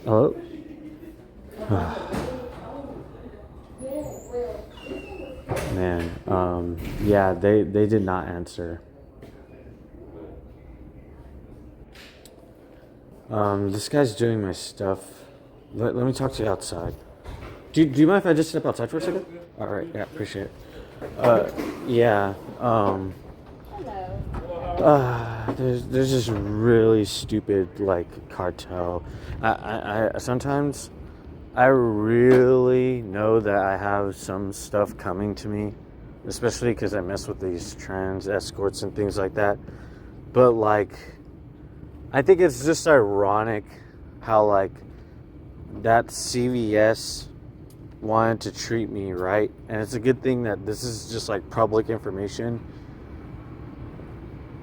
Hello? Man, yeah, they did not answer. This guy's doing my stuff. Let me talk to you outside. Do you mind if I just step outside for a second? All right, yeah, appreciate it. Yeah, there's this really stupid, like, cartel. I sometimes I really know that I have some stuff coming to me, especially because I mess with these trans escorts and things like that. But, like, I think it's just ironic how, like, that CVS wanted to treat me right. And it's a good thing that this is just, like, public information.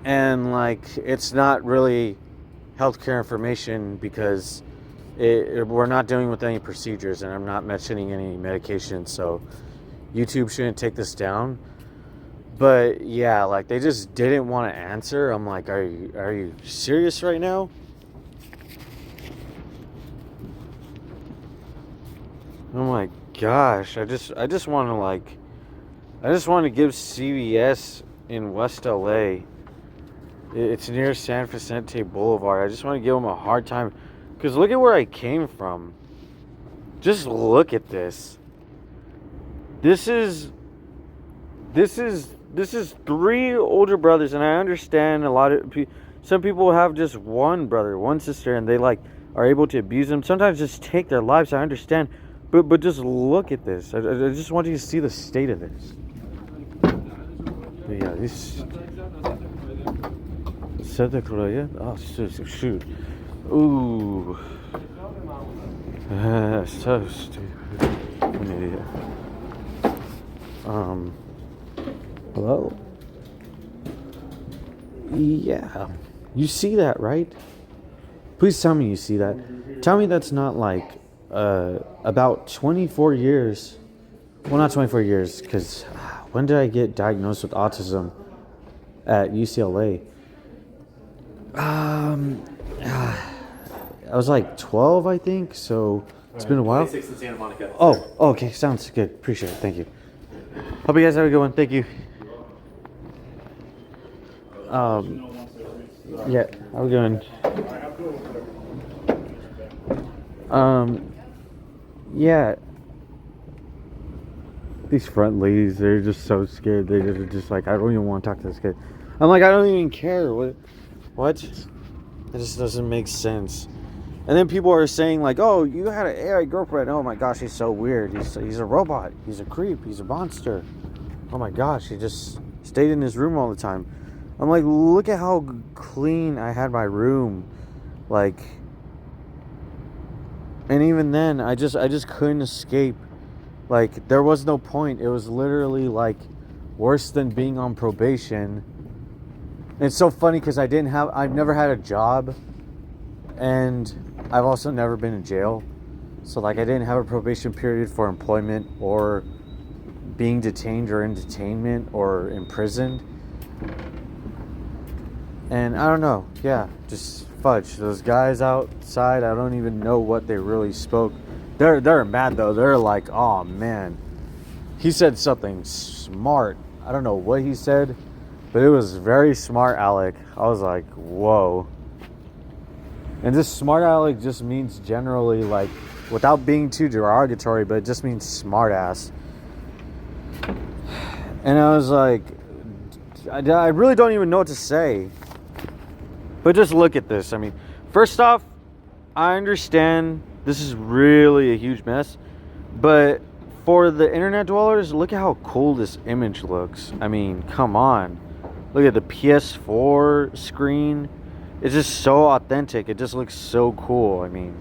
And, like, it's not really healthcare information because we're not dealing with any procedures, and I'm not mentioning any medications, so YouTube shouldn't take this down. But yeah, like, they just didn't want to answer. I'm like, are you serious right now? Oh my gosh, I just want to give CVS in West LA. It's near San Vicente Boulevard. I just want to give them a hard time. Because look at where I came from. Just look at this. This is 3 older brothers, and I understand a lot of some people have just one brother, one sister, and they, like, are able to abuse them. Sometimes just take their lives. I understand, but just look at this. I just want you to see the state of this. But yeah, this. Oh shoot. Ooh. So stupid. I'm an idiot. Hello? Yeah. You see that, right? Please tell me you see that. Tell me that's not like about 24 years. Well, not 24 years, because when did I get diagnosed with autism at UCLA? I was like 12, I think, so it's been a while. 26 in Santa Monica. Oh, okay, sounds good. Appreciate it. Thank you. Hope you guys have a good one. Thank you. Yeah, have a good one. Yeah. These front ladies, they're just so scared. They're just like, I don't even want to talk to this kid. I'm like, I don't even care. What? It just doesn't make sense. And then people are saying, like, oh, you had an AI girlfriend. Oh my gosh, he's so weird. He's a robot. He's a creep. He's a monster. Oh my gosh, he just stayed in his room all the time. I'm like, look at how clean I had my room. Like, and even then, I just couldn't escape. Like, there was no point. It was literally, like, worse than being on probation. And it's so funny because I've never had a job, and I've also never been in jail. So, like, I didn't have a probation period for employment or being detained or in detainment or imprisoned. And I don't know. Yeah, just fudge. Those guys outside, I don't even know what they really spoke. They're mad, though. They're like, oh, man. He said something smart. I don't know what he said, but it was very smart, Alec. I was like, whoa. And this smart Alec just means generally, like, without being too derogatory, but it just means smart ass. And I was like, I really don't even know what to say. But just look at this. I mean, first off, I understand this is really a huge mess. But for the internet dwellers, look at how cool this image looks. I mean, come on. Look at the PS4 screen. It's just so authentic. It just looks so cool. I mean,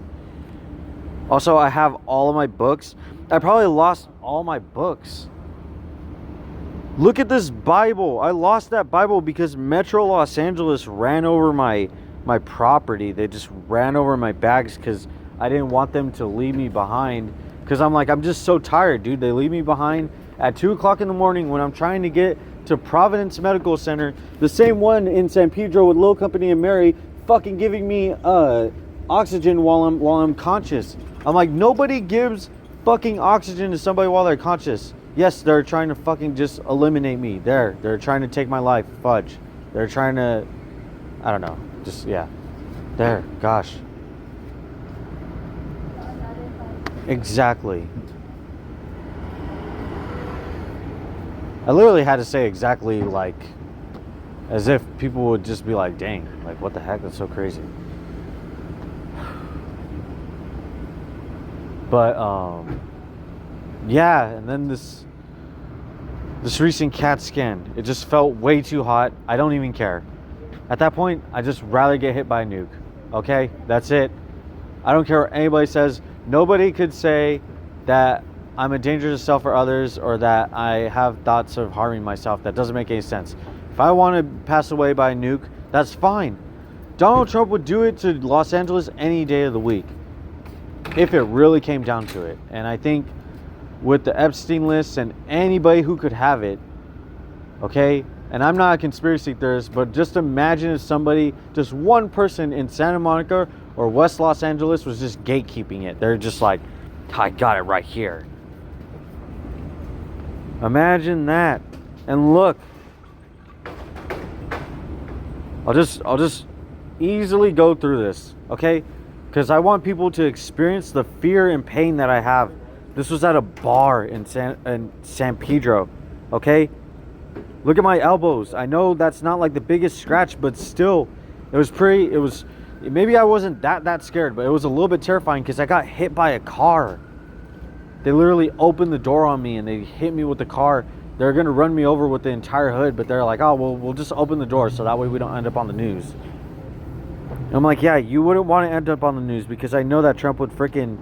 also, I have all of my books. I probably lost all my books. Look at this Bible. I lost that Bible because Metro Los Angeles ran over my property. They just ran over my bags because I didn't want them to leave me behind. Because I'm like, I'm just so tired, dude. They leave me behind at 2 o'clock in the morning when I'm trying to get to Providence Medical Center, the same one in San Pedro with Lil Company and Mary, fucking giving me oxygen while I'm conscious. I'm like, nobody gives fucking oxygen to somebody while they're conscious. Yes, they're trying to fucking just eliminate me. They're trying to take my life. Fudge. They're trying to, I don't know. Just, yeah. There. Gosh. Exactly. I literally had to say exactly, like, as if people would just be like, dang, like, what the heck? That's so crazy. But, yeah, and then this recent CAT scan, it just felt way too hot. I don't even care. At that point, I just rather get hit by a nuke. Okay? That's it. I don't care what anybody says. Nobody could say that I'm a danger to self or others, or that I have thoughts of harming myself. That doesn't make any sense. If I want to pass away by a nuke, that's fine. Donald Trump would do it to Los Angeles any day of the week, if it really came down to it. And I think with the Epstein list and anybody who could have it, okay, and I'm not a conspiracy theorist, but just imagine if somebody, just one person in Santa Monica or West Los Angeles was just gatekeeping it. They're just like, I got it right here. Imagine that. And look, I'll just easily go through this, okay? Because I want people to experience the fear and pain that I have. This was at a bar in San Pedro, okay? Look at my elbows. I know that's not like the biggest scratch, but still, maybe I wasn't that scared, but it was a little bit terrifying because I got hit by a car. They literally opened the door on me and they hit me with the car. They're going to run me over with the entire hood, but they're like, oh, well, we'll just open the door so that way we don't end up on the news. And I'm like, yeah, you wouldn't want to end up on the news because I know that Trump would freaking,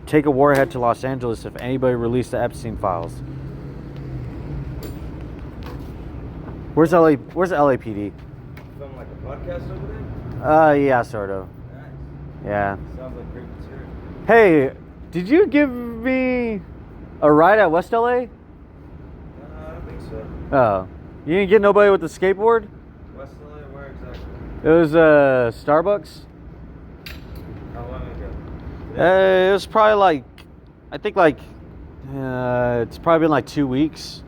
take a warhead to Los Angeles if anybody released the Epstein files. Where's LAPD? Film like a podcast over there? Yeah, sort of. Nice. Yeah. Sounds like great material. Hey, did you give me a ride at West LA? I don't think so. Oh. You didn't get nobody with the skateboard? West LA, where exactly? It was Starbucks. How long ago? It was probably it's probably been like 2 weeks.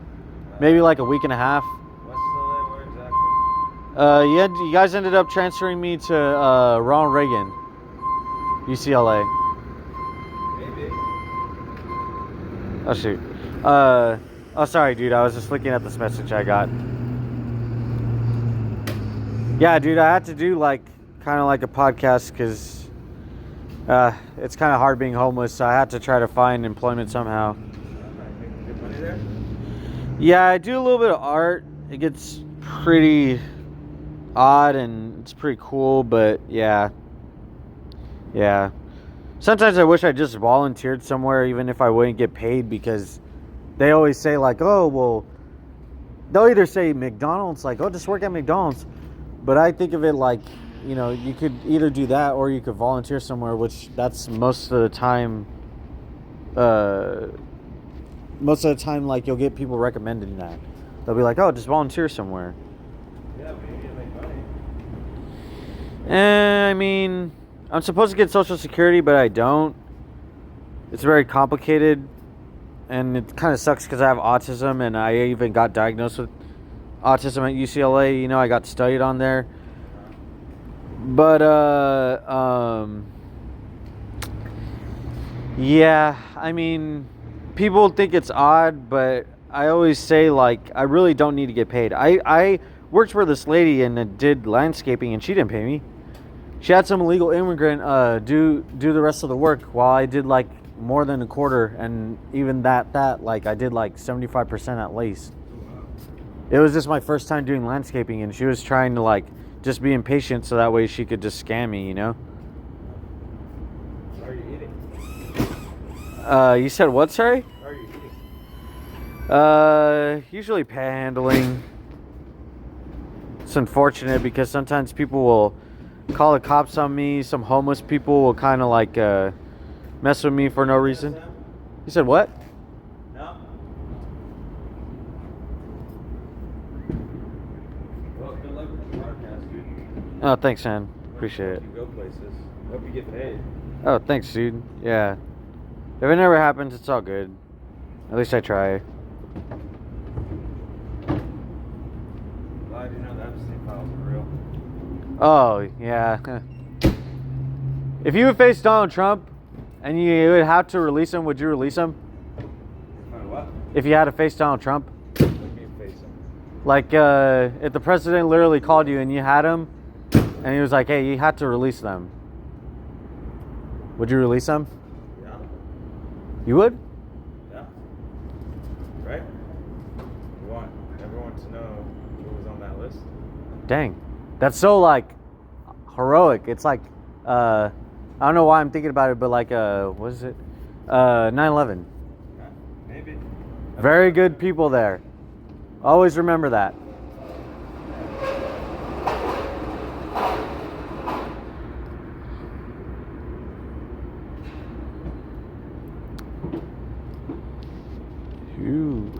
Maybe like a week and a half. West LA, where exactly? You guys ended up transferring me to Ronald Reagan, UCLA. Maybe. Oh shoot. Sorry, dude. I was just looking at this message I got. Yeah, dude. I had to do kind of like a podcast because it's kind of hard being homeless. So I had to try to find employment somehow. Making good money there? Yeah, I do a little bit of art. It gets pretty odd and it's pretty cool, but yeah. Sometimes I wish I just volunteered somewhere even if I wouldn't get paid, because they always say like, oh, well, they'll either say McDonald's, like, oh, just work at McDonald's. But I think of it like, you could either do that or you could volunteer somewhere, which that's most of the time, like, you'll get people recommending that. They'll be like, oh, just volunteer somewhere. Yeah, but you need to make money. I mean, I'm supposed to get Social Security, but I don't. It's very complicated, and it kind of sucks because I have autism, and I even got diagnosed with autism at UCLA. I got studied on there. But, yeah, I mean, people think it's odd, but I always say, like, I really don't need to get paid. I worked for this lady and did landscaping, and she didn't pay me. She had some illegal immigrant do the rest of the work while I did, like, more than a quarter, and even that like, I did, like, 75% at least. It was just my first time doing landscaping, and she was trying to, like, just be impatient so that way she could just scam me, How are you eating? You said what, sorry? How are you eating? Usually panhandling. It's unfortunate because sometimes people will call the cops on me. Some homeless people will kind of like mess with me for no reason. You said what? No. Well, good luck with the podcast, dude. Oh, thanks, man. Appreciate it. You go places. Hope you get paid. Oh, thanks, dude. Yeah. If it never happens, it's all good. At least I try. Glad you know the Epstein files are real. Oh, yeah. If you would face Donald Trump and you would have to release him, would you release him? What? If you had to face Donald Trump? What do you mean face him? Like, if the president literally called you and you had him, and he was like, hey, you had to release them. Would you release them? Yeah. You would? Yeah. Right? You want everyone to know who was on that list? Dang. That's so, like, heroic. It's like, I don't know why I'm thinking about it, but like, what is it? 9/11. Yeah, maybe. Very good people there. Always remember that. Ooh.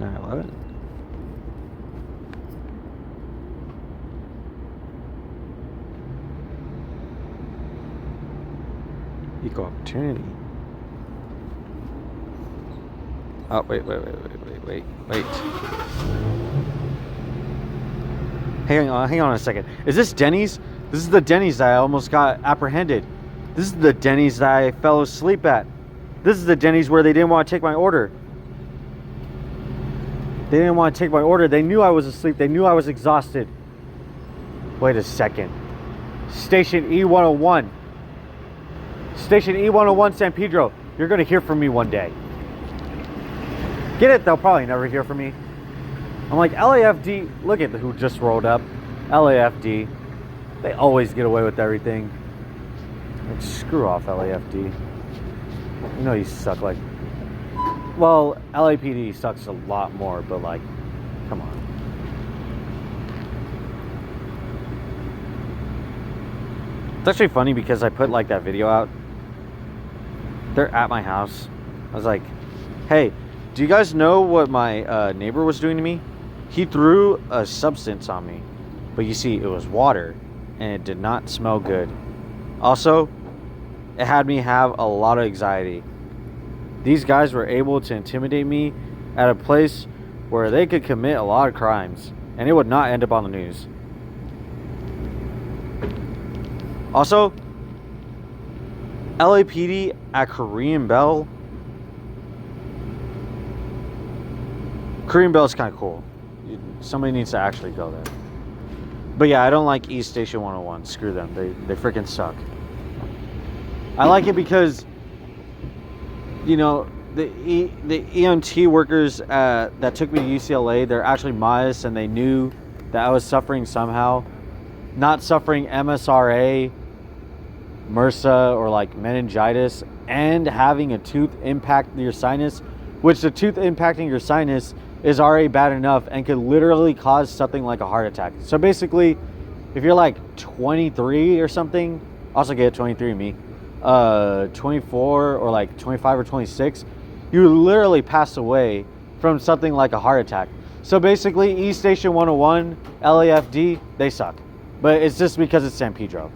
I love it. Equal opportunity. Oh, wait. Hang on a second. Is this Denny's? This is the Denny's that I almost got apprehended. This is the Denny's that I fell asleep at. This is the Denny's where they didn't want to take my order. They didn't want to take my order. They knew I was asleep. They knew I was exhausted. Wait a second. Station E101. Station E101 San Pedro. You're going to hear from me one day. Get it? They'll probably never hear from me. I'm like, LAFD. Look at who just rolled up. LAFD. They always get away with everything. Like, screw off, LAFD. You know you suck. Like, well, LAPD sucks a lot more, but like, come on. It's actually funny because I put like that video out. They're at my house. I was like, hey, do you guys know what my neighbor was doing to me? He threw a substance on me, but you see, it was water and it did not smell good. Also, it had me have a lot of anxiety. These guys were able to intimidate me at a place where they could commit a lot of crimes and it would not end up on the news. Also, LAPD at Korean Bell. Korean Bell is kind of cool. Somebody needs to actually go there. But yeah, I don't like East Station 101. Screw them. They freaking suck. I like it because, you know, the EMT workers that took me to UCLA, they're actually modest and they knew that I was suffering somehow. Not suffering MSRA, MRSA, or like meningitis, and having a tooth impact your sinus, which the tooth impacting your sinus is already bad enough and could literally cause something like a heart attack. So basically, if you're like 23 or something, also get 23 me, 24 or like 25 or 26, you literally pass away from something like a heart attack. So basically, East Station 101, LAFD, they suck. But it's just because it's San Pedro.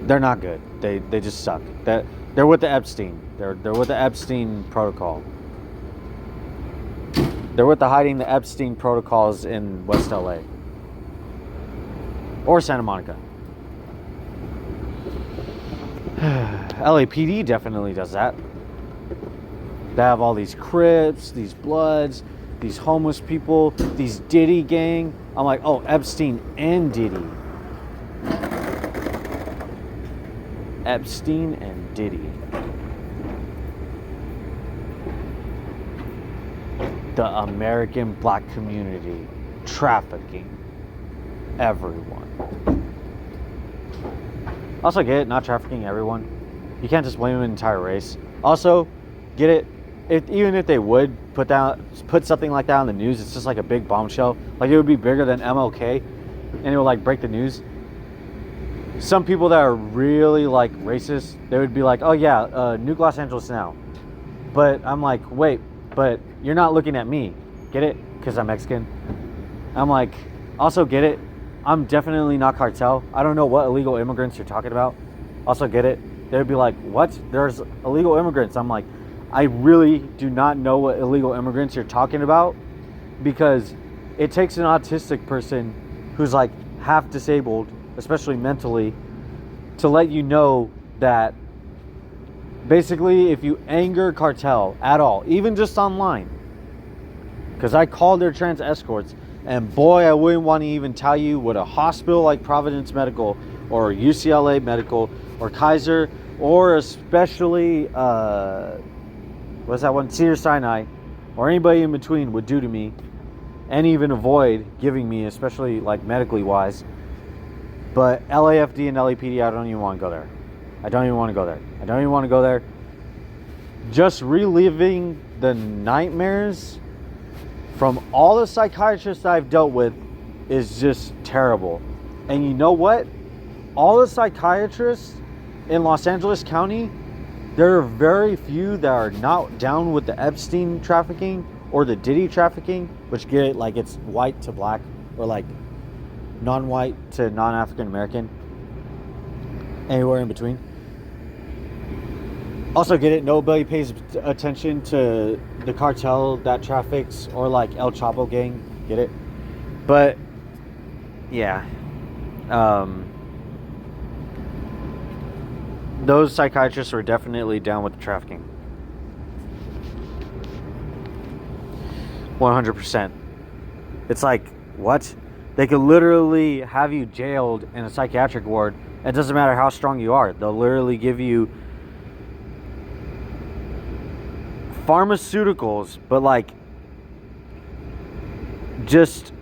They're not good. They just suck. They're with the Epstein. They're with the Epstein protocol. They're with the hiding the Epstein protocols in West LA. Or Santa Monica. LAPD definitely does that. They have all these Crips, these Bloods, these homeless people, these Diddy gang. I'm like, oh, Epstein and Diddy. Epstein and Diddy. The American black community trafficking everyone. Also get it, not trafficking everyone. You can't just blame an entire race. Also, get it, even if they would put something like that on the news, it's just like a big bombshell. Like it would be bigger than MLK and it would like break the news. Some people that are really like racist, they would be like, oh yeah, nuke Los Angeles now. But I'm like, wait, but you're not looking at me. Get it? Because I'm Mexican. I'm like, also get it? I'm definitely not cartel. I don't know what illegal immigrants you're talking about. Also get it? They'd be like, what? There's illegal immigrants. I'm like, I really do not know what illegal immigrants you're talking about, because it takes an autistic person who's like half disabled, especially mentally, to let you know that basically if you anger cartel at all, even just online, because I called their trans escorts, and boy, I wouldn't want to even tell you what a hospital like Providence Medical or UCLA Medical or Kaiser, or especially what's that one, Cedars-Sinai, or anybody in between would do to me, and even avoid giving me, especially like medically wise. But LAFD and LAPD, I don't even want to go there. I don't even want to go there. I don't even want to go there. Just reliving the nightmares from all the psychiatrists I've dealt with is just terrible. And you know what? All the psychiatrists in Los Angeles County, there are very few that are not down with the Epstein trafficking or the Diddy trafficking, which get it like it's white to black, or like non-white to non-African American, anywhere in between. Also get it, nobody pays attention to the cartel that traffics, or like El Chapo gang, get it? But yeah, those psychiatrists were definitely down with the trafficking. 100%. It's like, what? They could literally have you jailed in a psychiatric ward. It doesn't matter how strong you are. They'll literally give you pharmaceuticals, but like just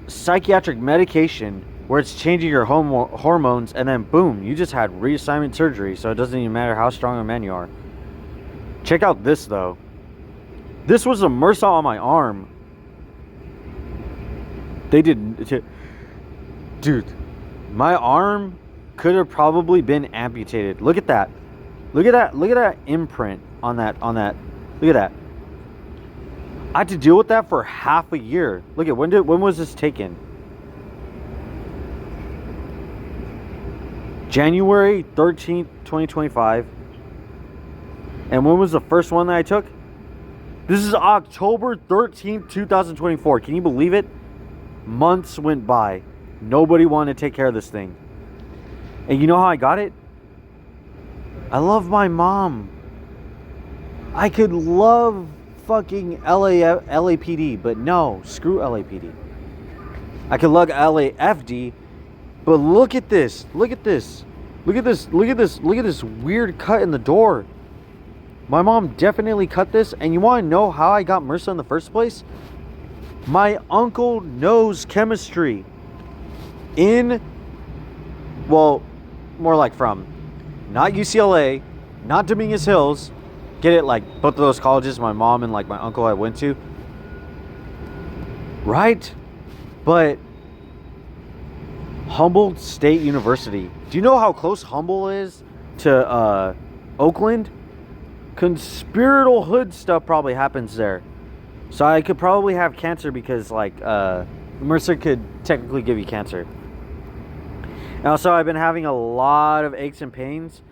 psychiatric medication where it's changing your hormones, and then boom, you just had reassignment surgery, so it doesn't even matter how strong a man you are. Check out this though. This was a MRSA on my arm. They didn't, dude, my arm could have probably been amputated. Look at that. Look at that. Look at that imprint on that. Look at that. I had to deal with that for half a year. Look at when was this taken? January 13th, 2025. And when was the first one that I took? This is October 13th, 2024. Can you believe it? Months went by. Nobody wanted to take care of this thing. And you know how I got it? I love my mom. I could love fucking LAPD, but no, screw LAPD. I could love LAFD, but look at this. Look at this. Look at this. Look at this. Look at this weird cut in the door. My mom definitely cut this. And you want to know how I got MRSA in the first place? My uncle knows chemistry well, more like from, not UCLA, not Dominguez Hills. Get it? Like both of those colleges my mom and like my uncle I went to. Right? But Humboldt State University. Do you know how close Humboldt is to Oakland? Conspiratorial hood stuff probably happens there. So I could probably have cancer because like MRSA could technically give you cancer. And also I've been having a lot of aches and pains,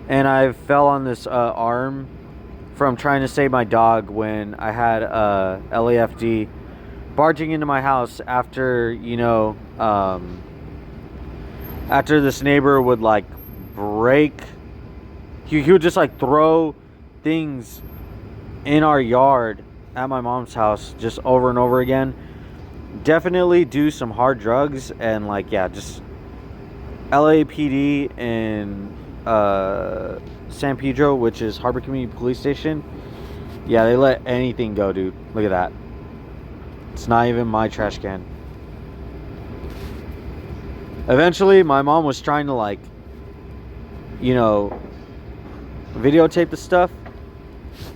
and I fell on this arm from trying to save my dog when I had LAFD barging into my house after, you know, after this neighbor would like break, he would just like throw things in our yard at my mom's house just over and over again. Definitely do some hard drugs, and like, yeah, just LAPD in San Pedro, which is Harbor Community Police Station. Yeah, they let anything go, dude. Look at that. It's not even my trash can. Eventually, my mom was trying to like, you know, videotape the stuff.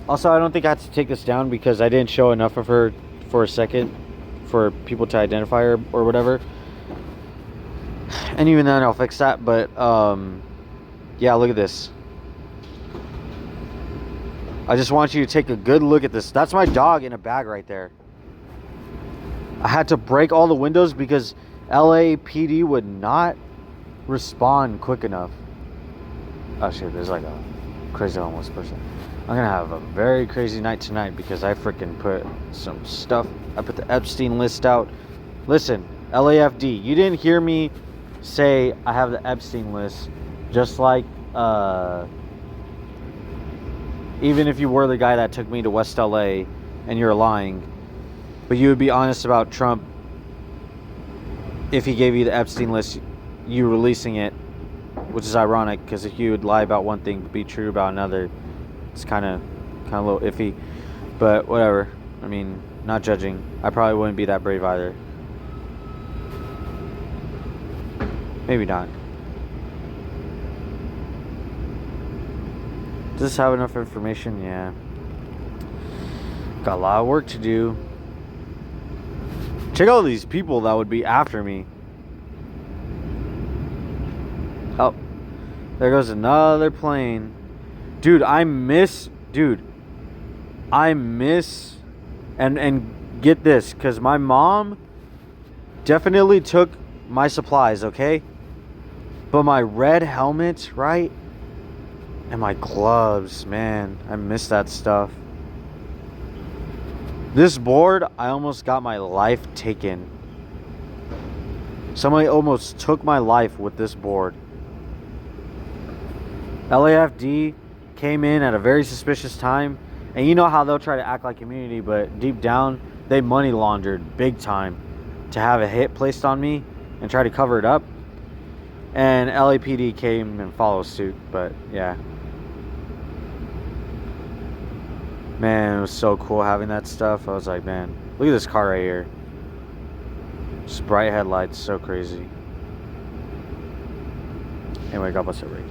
Also, I don't think I had to take this down because I didn't show enough of her for a second for people to identify her or whatever. And even then, I'll fix that. But yeah, look at this. I just want you to take a good look at this. That's my dog in a bag right there. I had to break all the windows because LAPD would not respond quick enough. Oh shit, there's like a crazy homeless person. I'm gonna have a very crazy night tonight because I freaking put some stuff. I put the Epstein list out. Listen, LAFD, you didn't hear me say I have the Epstein list. Just like, even if you were the guy that took me to West LA and you're lying, but you would be honest about Trump if he gave you the Epstein list, you releasing it, which is ironic because if you would lie about one thing but be true about another, it's kind of a little iffy. But whatever. I mean, not judging. I probably wouldn't be that brave either. Maybe not. Does this have enough information? Yeah. Got a lot of work to do. Check out these people that would be after me. Oh, there goes another plane. Dude, I miss and get this, because my mom definitely took my supplies, okay? But my red helmet, right? And my gloves, man, I miss that stuff. This board, I almost got my life taken. Somebody almost took my life with this board. LAFD came in at a very suspicious time. And you know how they'll try to act like community, but deep down, they money laundered big time to have a hit placed on me and try to cover it up. And LAPD came and followed suit, but yeah. Man, it was so cool having that stuff. I was like, man, look at this car right here. Just bright headlights, so crazy. Anyway, God bless everybody.